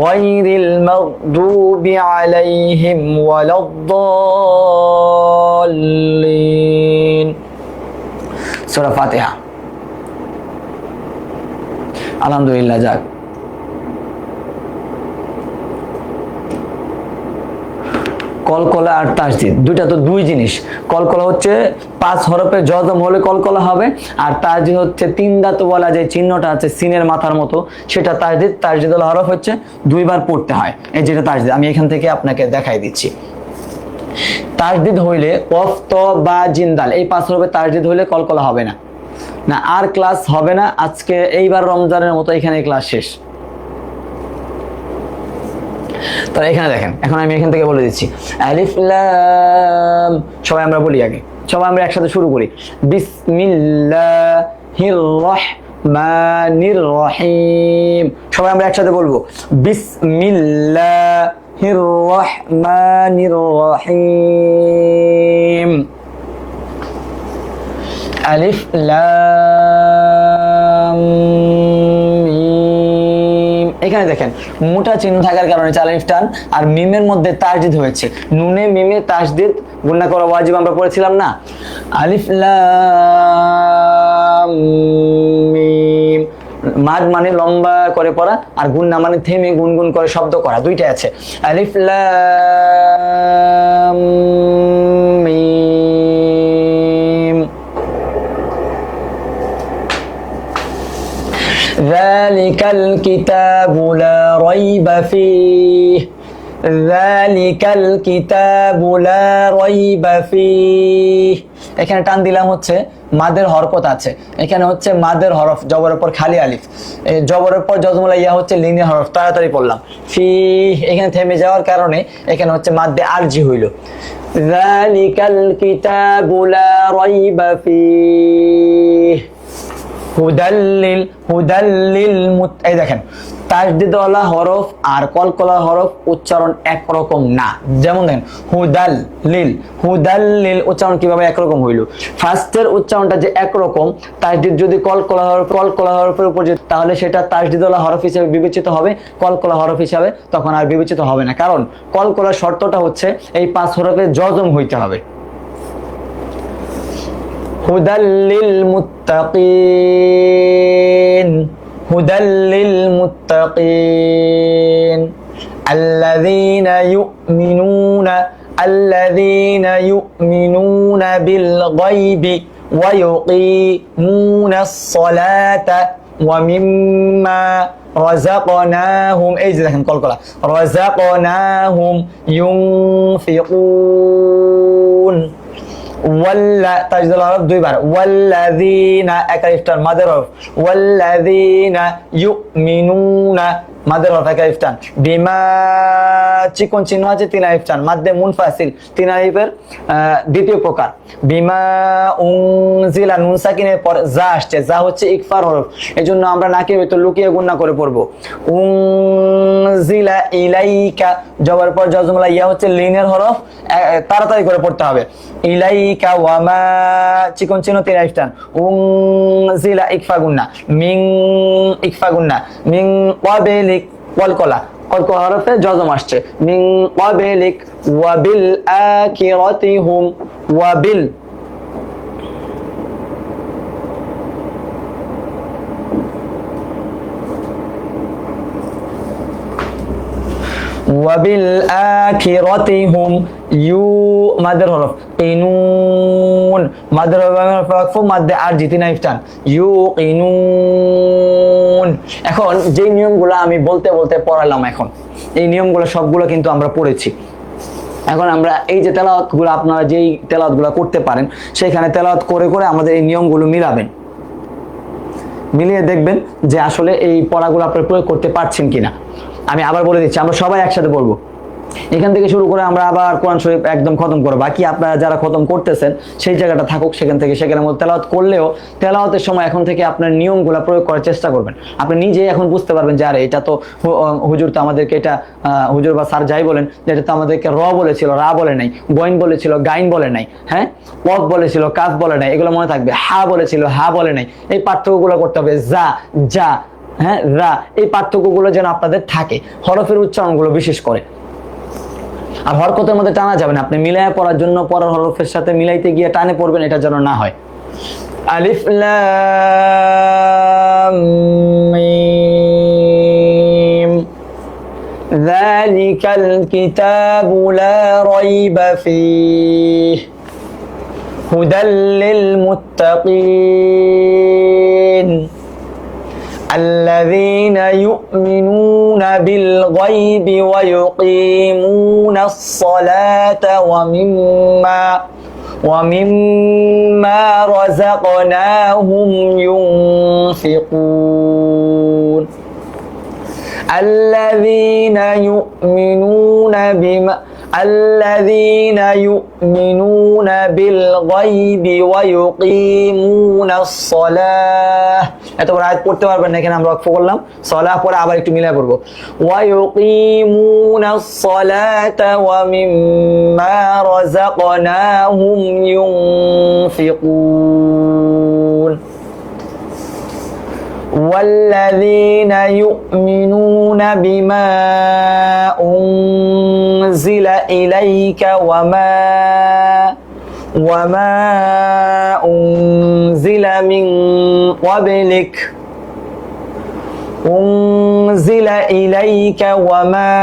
গায়রিল মাগদুবি আলাইহিম ওয়ালাদ-দাল্লিন। সূরা ফাতিহা। আলহামদুলিল্লাহ। যাক, কলকলা আর তাসদিদ দুইটা তো দুই জিনিস। কলকলা হচ্ছে 5 হরফে জজম হলে কলকলা হবে, আর তাসদিদ হচ্ছে 3 দাঁত বলা যে চিহ্নটা আছে সিনের মাথার মতো, সেটা তাসদিদ। তাসদিদুল হরফ হচ্ছে 2 বার পড়তে হয়, এই যেটা তাসদিদ। আমি এখান থেকে আপনাকে দেখাই দিচ্ছি। তাসদিদ হইলে কফ, ত, বা, জিন, দাল, এই 5 হরফে তাসদিদ হইলে কলকলা হবে না। না, আর ক্লাস হবে না আজকে, এইবার রমজানের মতো এখানে ক্লাস শেষ। তাহলে এখানে দেখেন, এখন আমি এখান থেকে বলে দিচ্ছি। আলিফ লাম, সবাই আমরা বলি আগে, সবাই আমরা একসাথে শুরু করি। বিসমিল্লাহির রহমানির রহিম, সবাই আমরা একসাথে বলবো বিসমিল্লাহির রহমানির রহিম। আলিফ লাম মিম, এখানে দেখেন মোটা চিহ্ন থাকার কারণে 4 আলিফ টান, আর মিমের মধ্যে তাসদিদ হয়েছে। নুনে মিমে তাসদিদ গুণনা করা ওয়াজিব, আমরা পড়েছিলাম না। আলিফ লাম মিম, মাদ মানে লম্বা করে পড়া, আর গুণনা মানে থেমে গুনগুন করে শব্দ করা, দুইটাই আছে। আলিফ লাম মিম। যালিকাল কিতাবু লা রাইবা ফীহ, যালিকাল কিতাবু লা রাইবা ফীহ। এখানে টান দিলাম হচ্ছে মাদের হরকত আছে। এখানে হচ্ছে মাদের হরফ, জবরের পর খালি আলিফ, জবরের পর জজমুলা ইয়া হচ্ছে লিনের হরফ, তাড়াতাড়ি পড়লাম। ফি এখানে থেমে যাওয়ার কারণে এখানে হচ্ছে মাদ্দে আরজি হইল। যালিকাল কিতাবু লা রাইবা ফীহ হুদাল্লিল এই দেখেন তাসদিদওয়ালা হরফ আর কলকলা হরফ উচ্চারণ একরকম না। যেমন দেখেন হুদাল্লিল উচ্চারণ কিভাবে একরকম হইল? ফার্স্টের উচ্চারণটা যে একরকম, তাসদিদ যদি কলকলা হরফের উপর যেত তাহলে সেটা তাসদিদওয়ালা হরফ হিসেবে বিবেচিত হবে, কলকলা হরফ হিসাবে তখন আর বিবেচিত হবে না। কারণ কলকলার শর্তটা হচ্ছে এই 5 হরফে জজম হইতে হবে। হুদাল্লিল মুত্তাকিন আল্লাযীনা ইউমিনুনা বিল গায়বি ওয়া ইউকিমুনাস সালাতা ওয়া মিম্মা রাযাকনাহুম, এই যে দেখেন কলকলা, রাযাকনাহুম ইউনফিকুন। ওয়াল্লা তাজদুল হরফ দুইবার, ওয়াল্লাযীনা এক আলিফটান মাদের হরফ, ওয়াল্লাযীনা ইউমিনুনা মাদের হরফ এক আলিফটান, বিমা চিকন চিহ্ন আছে 3 আলিফটান, মাদ্দে মুনফাসিল 3 আলিফের দ্বিতীয় প্রকার। বিমা উনজিলা নুন সাকিনের পর যা আসছে, যা হচ্ছে ইকফার হরফ, এজন্য আমরা নাকি হয়তো লুকিয়ে গুণনা করে পড়বো। উনজিলা ইলাইকা জবর পর জজমুলা ইয়া হচ্ছে লিনের হরফ, তাড়াতাড়ি করে পড়তে হবে। ইলাইকা ওয়া মা চিকন চিহ্ন 3 আলিফটান, উনজিলা ইকফা গুণনা, মিন ক্বাবিলিক কলকলা হরফে জজম আসছে, মিন ক্বাবিলিক ওয়া বিল আখিরাতি হুম ওয়া বিল ওয়াবিল আখিরাতি হুম ইউ মাদের হরফ, ইনুন মাদের হরফ মাদ্দে আরজি 3 আলিফটান, ইউকিনুন। এখন যে নিয়মগুলো আমি বলতে পড়ালাম, এখন এই নিয়মগুলো সবগুলো কিন্তু আমরা পড়েছি। এখন আমরা এই যে তেলাওয়াতগুলো, আপনারা যেই তেলাওয়াতগুলো করতে পারেন সেখানে তেলাওয়াত করে আমাদের এই নিয়মগুলো মিলিয়ে দেখবেন যে আসলে এই পড়াগুলো আপনারা প্রয়োগ করতে পারছেন কিনা। আমি আবার বলে দিচ্ছি, আমরা সবাই একসাথে পড়বো। এখান থেকে শুরু করে আমরা আবার কোরআন শরীফ একদম খতম করব। বাকি আপনারা যারা খতম করতেছেন সেই জায়গাটা থাকুক, সেখানের মধ্যে তেলাওয়াত করলেও তেলাওয়াতের সময় এখন থেকে আপনার নিয়মগুলো প্রয়োগ করার চেষ্টা করবেন। আপনি নিজেই এখন বুঝতে পারবেন যে আরে এটা তো হুজুর তো আমাদেরকে এটা হুজুর বা স্যার যাই বলেন যে এটা তো আমাদেরকে বলেছিল, রা বলে নাই, গইন বলেছিল, গাইন বলে নাই, হ্যাঁ কফ বলেছিল, কাফ বলে নাই, এগুলো মনে থাকবে। হা বলেছিল, হা বলে নাই। এই পার্থক্যগুলো করতে হবে। যা হ্যাঁ রা, এই পার্থক্যগুলো যেন আপনাদের থাকে, হরফের উচ্চারণগুলো বিশেষ করে। আর হরকতের মধ্যে টানা যাবে না, আপনি মিলায় পড়ার জন্য পড়ার হরফের সাথে মিলাইতে গিয়ে টানে পড়বেন, এটা যেন না হয়। আলিফ লাম মিম যালিকাল কিতাবু লা রাইবা ফীহি হুদাল লিল মুত্তাকিন الذين يؤمنون بالغيب ويقيمون الصلاة ومما رزقناهم ينفقون الذين يؤمنون بالغيب ويقيمون الصلاة। এতবার আয়াত পড়তে পারবেন না, এখানে আমরা ওয়াকফ করলাম, সালাহ পরে আবার একটু মিলাই পড়বো। ويقيمون الصلاة ومما رزقناهم ينفقون والذين يؤمنون بما أنزل إليك وما أنزل من قبلك أنزل إليك وما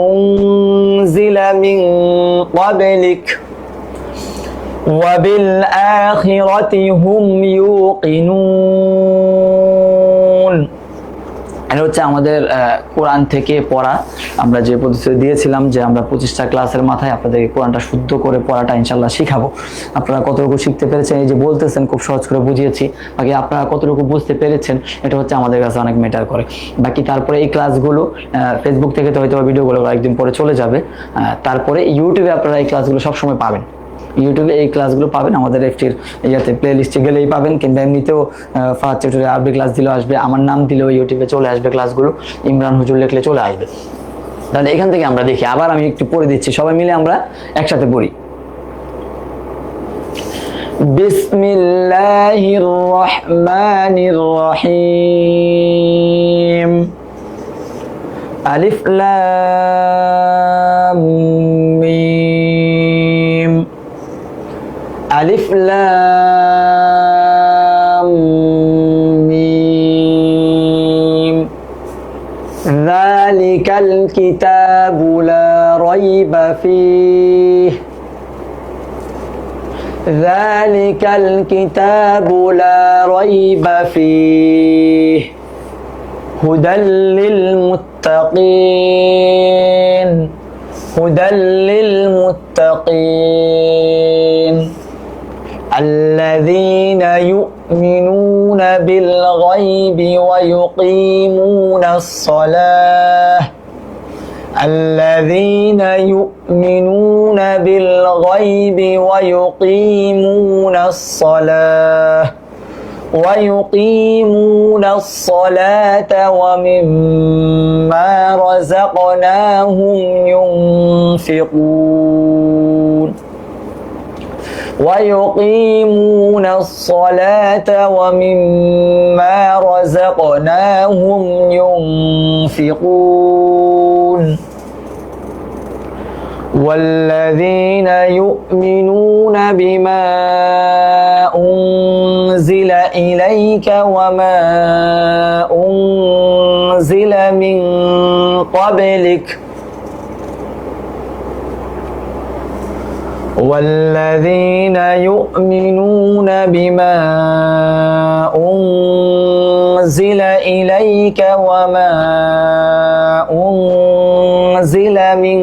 أنزل من قبلك وبالآخرة هم يوقنون এটা হচ্ছে আমাদের কোরআন থেকে পড়া। আমরা যে প্রতিশ্রুতি দিয়েছিলাম যে আমরা 25টা ক্লাসের মাথায় আপনাদেরকে কোরআনটা শুদ্ধ করে পড়াটা ইনশাল্লাহ শিখাবো। আপনারা কতটুকু শিখতে পেরেছেন, এই যে বলতেছেন খুব সহজ করে বুঝিয়েছি, বাকি আপনারা কতটুকু বুঝতে পেরেছেন এটা হচ্ছে আমাদের কাছে অনেক ম্যাটার করে। বাকি তারপরে এই ক্লাসগুলো ফেসবুক থেকে তো হয়তো ভিডিওগুলো একদিন পরে চলে যাবে, তারপরে ইউটিউবে আপনারা এই ক্লাসগুলো সবসময় পাবেন। ইউটিউবে এই ক্লাসগুলো পাবেন, আমাদের এফটির ইয়াতে প্লে লিস্টে গেলেই পাবেন, কিংবা এমনিতেও ফার্স্ট চ্যাপ্টারে আরবি ক্লাস দিলেও আসবে, আমার নাম দিলেও ইউটিউবে চলে আসবে ক্লাসগুলো, ইমরান হুজুর লিখলে চলে আসবে। তাহলে এখান থেকে আমরা দেখি, আবার আমি একটু পড়ে দিচ্ছি, সবাই মিলে আমরা একসাথে পড়ি। বিসমিল্লাহির রহমানির রহিম। আলিফ লাম মিম। আলিফ লাম মিম। যালিকাল কিতাবু লা রাইবা ফীহ। যালিকাল কিতাবু লা রাইবা ফীহ। হুদাল লিল মুত্তাকিন। হুদাল লিল মুত্তাকিন। الذين يؤمنون بالغيب ويقيمون الصلاة. الذين يؤمنون بالغيب ويقيمون الصلاة ويقيمون الصلاة ومما رزقناهم ينفقون. ويقيمون الصلاة ومما رزقناهم ينفقون. والذين يؤمنون بما أنزل إليك وما أنزل من قبلك. والذين يؤمنون بما أنزل إليك وما أنزل من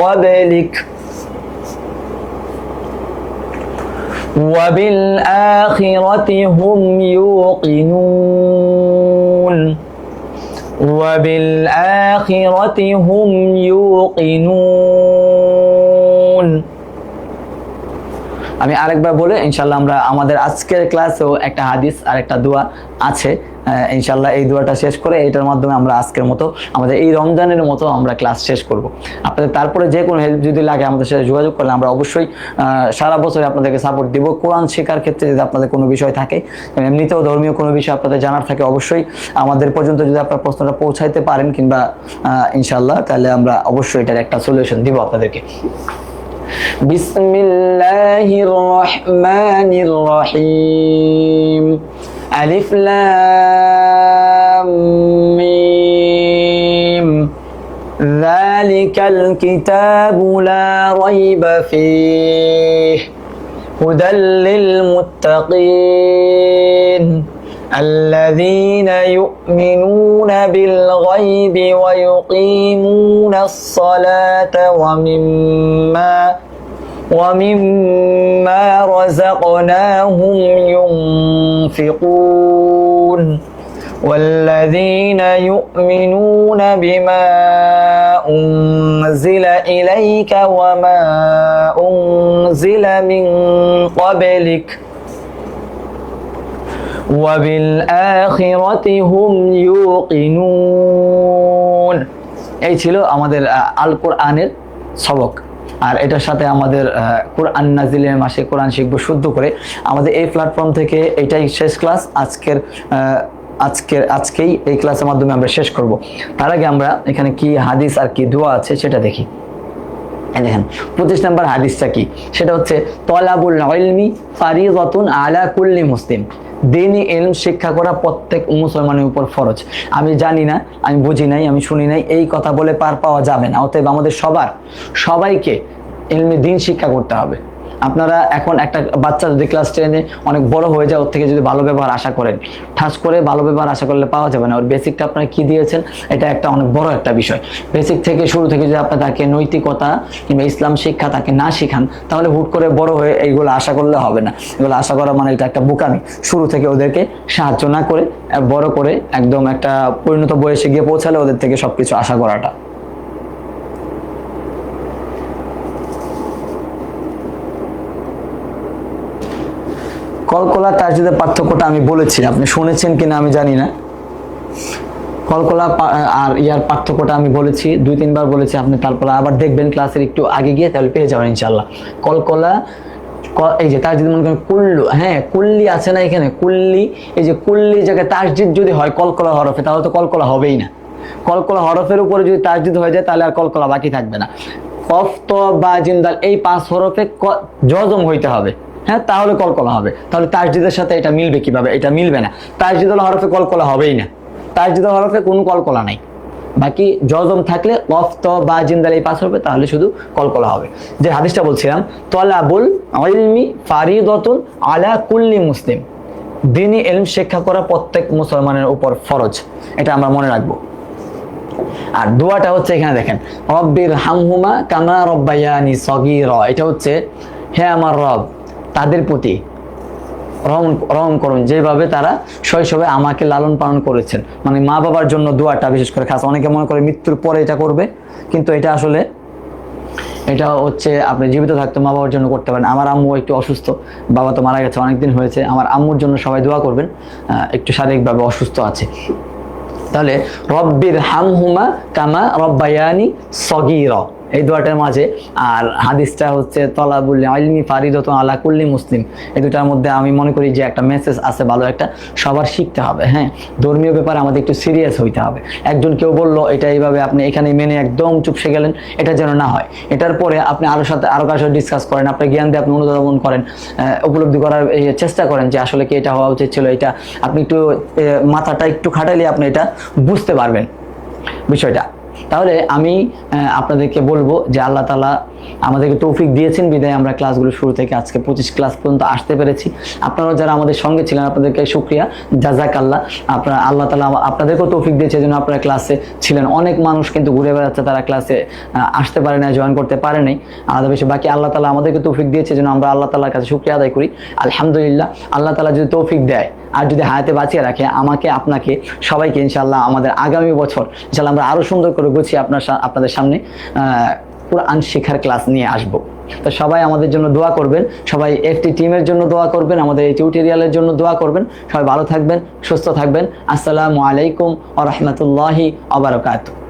قبلك وبالآخرة هم يوقنون. وبالآخرة هم يوقنون. আমি আরেকবার বলে ইনশাআল্লাহ আমরা আমাদের আজকের ক্লাসেও একটা হাদিস আর একটা দোয়া আছে, ইনশাআল্লাহ এই দোয়াটা শেষ করে এটার মাধ্যমে আমরা আজকের মতো আমাদের এই রমজানের মতো আমরা ক্লাস শেষ করব। আপনাদের তারপরে যে কোনো হেল্প যদি লাগে আমাদের সাথে যোগাযোগ করলে আমরা অবশ্যই সারা বছর আপনাদেরকে সাপোর্ট দিব। কোরআন শেখার ক্ষেত্রে যদি আপনাদের কোনো বিষয় থাকে, এমনিতেও ধর্মীয় কোনো বিষয় আপনাদের জানার থাকে, অবশ্যই আমাদের পর্যন্ত যদি আপনার প্রশ্নটা পৌঁছাইতে পারেন কিংবা ইনশাআল্লাহ, তাহলে আমরা অবশ্যই এটার একটা সলিউশন দিব আপনাদেরকে। বিসমিল্লাহির রহমানির রহিম। আলিফ লাম মিম। যালিকাল কিতাবু লা রাইবা ফীহ। হুদাল লিল মুত্তাকিন। الذين يؤمنون بالغيب ويقيمون الصلاة ومما رزقناهم ينفقون. والذين يؤمنون بما أنزل إليك وما أنزل من قبلك وبالآخرة هم يوقنون. এই ছিল আমাদের আল কোরআনের সবক। আর এটার সাথে আমাদের কোরআন নাজিলের মাসে কোরআন শিখবো শুদ্ধ করে আমাদের এই প্ল্যাটফর্ম থেকে এটাই শেষ ক্লাস। আজকেই এই ক্লাসের মাধ্যমে আমরা শেষ করব। তার আগে আমরা এখানে কি হাদিস আর কি দোয়া আছে সেটা দেখি। দেখেন 25 নম্বর হাদিসটা কি, সেটা হচ্ছে তলাবুল ইলমি ফারিযাতুন আলা কুল্লি মুসলিম। দ্বীনি ইলম শিক্ষা করা প্রত্যেক মুসলমানের উপর ফরজ। আমি জানি না, আমি বুঝি নাই, আমি শুনি নাই, এই কথা বলে পার পাওয়া যাবে না। অতএব আমাদের সবাইকে ইলমে দ্বীন শিক্ষা করতে হবে। আপনারা এখন একটা বাচ্চা যদি ক্লাস 10-এ অনেক বড় হয়ে যায়, ওর থেকে যদি ভালো ব্যবহার আশা করেন, ঠাস করে ভালো ব্যবহার আশা করলে পাওয়া যাবে না। ওর বেসিকটা আপনারা কি দিয়েছেন, এটা একটা অনেক বড় একটা বিষয়। বেসিক থেকে শুরু থেকে যদি আপনি তাকে নৈতিকতা কিংবা ইসলাম শিক্ষা তাকে না শিখান, তাহলে হুট করে বড় হয়ে এইগুলো আশা করলে হবে না। এগুলো আশা করা মানে এটা একটা বোকামি। শুরু থেকে ওদেরকে সাহায্য না করে বড় করে একদম একটা পরিণত বয়সে গিয়ে পৌঁছালে ওদের থেকে সবকিছু আশা করাটা। কলকলা তাসদিদের পার্থক্যটা আমি বলেছি, আপনি শুনেছেন কিনা আমি জানি না। কলকলা আর ইয়ার পার্থক্যটা আমি বলেছি 2-3 বার বলেছি, আপনি তারপর আবার দেখবেন ক্লাসের একটু আগে গিয়ে, তাহলে পেয়ে যাবেন ইনশাআল্লাহ। কলকলা এই যে তাসদিদ মনে করেন কুল্লু, হ্যাঁ কুল্লি আছে না এখানে, কুল্লি, এই যে কুল্লি জায়গায় তাসদিদ যদি হয় কলকলা হরফে, তাহলে তো কলকলা হবেই না। কলকলা হরফের উপরে যদি তাসদিদ হয়ে যায় তাহলে আর কলকলা বাকি থাকবে না। কফ ত বা জিম দাল এই 5 হরফে জজম হইতে হবে, হ্যাঁ তাহলে কলকলা হবে। তাহলে তাসদিদের সাথে এটা মিলবে কিভাবে? এটা মিলবে না। তাসদিদুল হরফে কলকলা হবেই না, তাসদিদুল হরফে কোনো কলকলা নাই। বাকি জজম থাকলে কফ ত বা জিম দাল এই 5 হরফে তাহলে শুধু কলকলা হবে। যে হাদিসটা বলছিলাম, তলাবুল ইলমি ফারিদাতুন আলা কুল্লি মুসলিম, দ্বীনি ইলম শিক্ষা করা প্রত্যেক মুসলমানের উপর ফরজ। এটা আমরা মনে রাখবো। আর দোয়াটা হচ্ছে এখানে দেখেন, রব্বির হামহুমা কামা রব্বায়ানি সগীরা, এটা হচ্ছে হে আমার রব তাদের প্রতি রহম করুন যেভাবে তারা শৈশবে আমাকে লালন পালন করেছেন। মানে মা বাবার জন্য দোয়াটা বিশেষ করে খাস। অনেকে মনে করে মৃত্যুর পরে এটা করবে, কিন্তু এটা আসলে এটা হচ্ছে আপনি জীবিত থাকতে মা বাবার জন্য করতে পারেন। আমার আম্মু একটু অসুস্থ, বাবা তো মারা গেছে অনেকদিন হয়েছে। আমার আম্মুর জন্য সবাই দোয়া করবেন, একটু শারীরিকভাবে অসুস্থ আছে। তাহলে রব্বির হামহুমা কামা রব্বায়ানি সগীরা, এই দোয়াটার মাঝে। আর হাদিসটা হচ্ছে তলাবুল ইলমি ফারিদাতুন আলা কুল্লি মুসলিম, এই দুটার মধ্যে আমি মনে করি যে একটা মেসেজ আছে ভালো একটা, সবার শিখতে হবে। হ্যাঁ, ধর্মীয় ব্যাপারে আমাদের একটু সিরিয়াস হইতে হবে। একজন কেউ বললো এটা এইভাবে, আপনি এখানে মেনে একদম চুপসে গেলেন, এটা যেন না হয়। এটার পরে আপনি আরো কারোর সাথে ডিসকাস করেন, আপনার জ্ঞান দিয়ে আপনি অনুধাবন করেন, উপলব্ধি করার চেষ্টা করেন যে আসলে কি এটা হওয়া উচিত ছিল। এটা আপনি একটু মাথাটা একটু খাটাইলে আপনি এটা বুঝতে পারবেন বিষয়টা। তাহলে আমি আপনাদেরকে বলবো যে আল্লাহ তাআলা আমাদেরকে তৌফিক দিয়েছেন বিধায় আমরা ক্লাসগুলো শুরু থেকে আজকে 25 ক্লাস পর্যন্ত আসতে পেরেছি। আপনারা যারা আমাদের সঙ্গে ছিলেন আপনাদেরকে শুকরিয়া, জাযাকাল্লাহ। আপনারা আল্লাহ তাআলা আপনাদেরকেও তৌফিক দিয়েছে যেন আপনারা ক্লাসে ছিলেন। অনেক মানুষ কিন্তু ঘুরে বেড়াচ্ছে, তারা ক্লাসে আসতে পারে না, জয়েন করতে পারে নাই আলাদা বিষয়। বাকি আল্লাহ তাআলা আমাদেরকে তৌফিক দিয়েছে যেন আমরা আল্লাহ তাআলার কাছে শুকরিয়া আদায় করি। আলহামদুলিল্লাহ, আল্লাহ তাআলা যদি তৌফিক দেয় আর যদি হায়াতে বাঁচিয়ে রাখে আমাকে, আপনাকে, সবাইকে, ইনশাআল্লাহ আমাদের আগামী বছর ইনশাআল্লাহ আমরা আরো সুন্দর করে গুছিয়ে আপনাদের সামনে কোরআন শেখার ক্লাস নিয়ে আসব। তো সবাই আমাদের জন্য দোয়া করবেন, সবাই একটি টিমের জন্য দোয়া করবেন, আমাদের এই টিউটোরিয়ালের জন্য দোয়া করবেন। সবাই ভালো থাকবেন, সুস্থ থাকবেন। আসসালামু আলাইকুম ওয়া রাহমাতুল্লাহি ওয়া বারাকাতুহু।